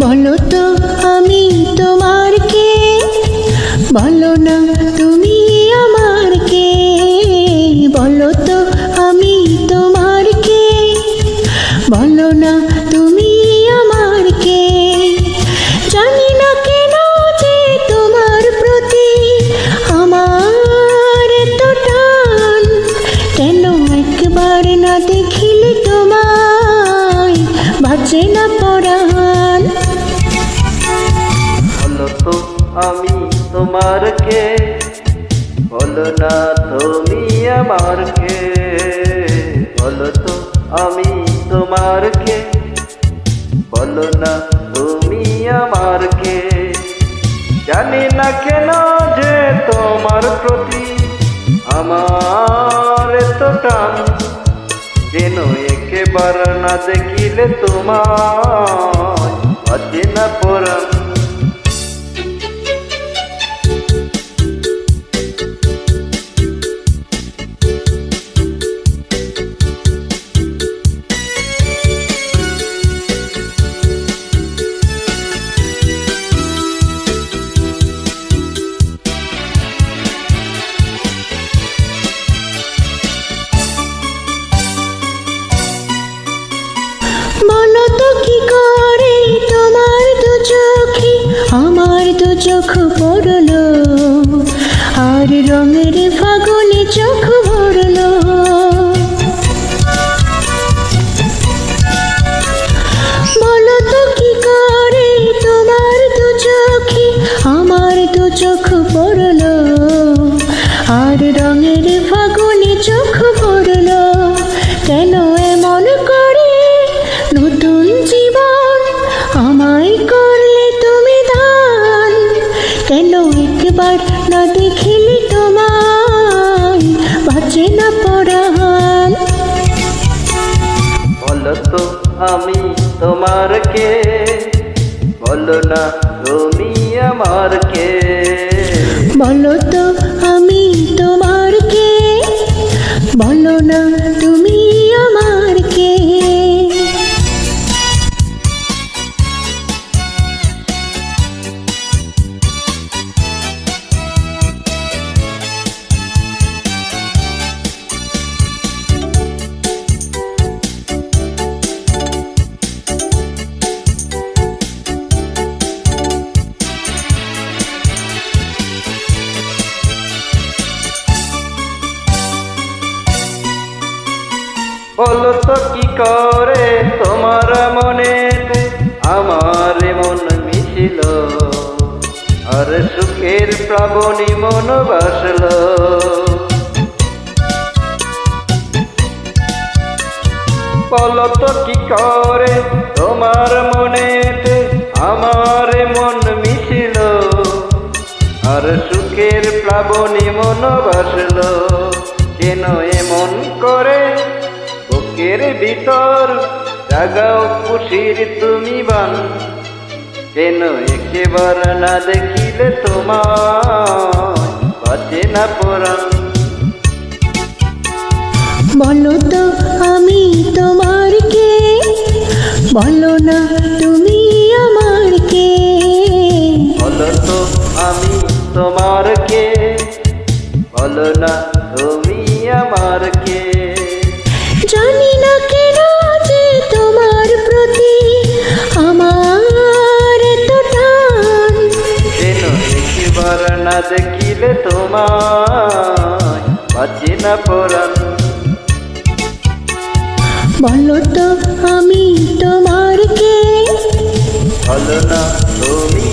বলো তো আমি তোমার কে, বলো না তুমি আমার কে। বলো তো আমি তোমার কে, বলো না তুমি আমার কে। জানি না কেন যে তোমার প্রতি আমার এত টান, কেন একবার না দেখিলে তোমায় বাঁচে না পরাণ। বলো তো আমি তোমার কে, বলো না তুমি আমার কে। বলো তো আমি তোমার কে, বলো না তুমি আমার কে। জানি না কেন যে তোমার প্রতি আমার এত টান, যেন একেবার না দেখিলে তোমায় বাঁচে না পরাণ। বলো তো কি করে তোমার দু চোখে আমার দু চোখ পড়লো, আর রঙের ফাগুনে চোখ ভরলো। বলো তো কি করে তোমার দু চোখে আমার দু চোখ পড়লো, আর রঙের ফাগুনে চোখ ভরলো। কেন এমন করে নতুন জীবন আমায় করলে তুমি দান, কেন একবার না দেখিলে তোমায় বাঁচে না পরাণ। বলো তো আমি তোমার কে, বলো না তুমি আমার কে। বলো তো আমি তোমার কে, বলো না তুমি আমার কে। বলো তো কি করে তোমার মনেতে আমার মন মিশিল, আর সুখের প্লাবনী মন বাসল। বলো তো কি করে তোমার মনেতে আমার মন মিশিল, আর সুখের প্লাবনী মন বাসল। কেন এমন করে বুকের ভিতর জাগাও খুশির তুমি বান, কেন একেবার না দেখিলে তোমায় বাঁচে না পরাণ। বলো তো আমি তোমার কে, বলো না তুমি আমার কে। বলো তো আমি তোমার কে, বলো না তুমি আমার কে। জানি না কেন যে তোমার প্রতি আমার এত টান, কেন একবার না দেখিলে তোমায় বাঁচে না পরাণ। বলো তো আমি তোমার কে, বলো না তুমি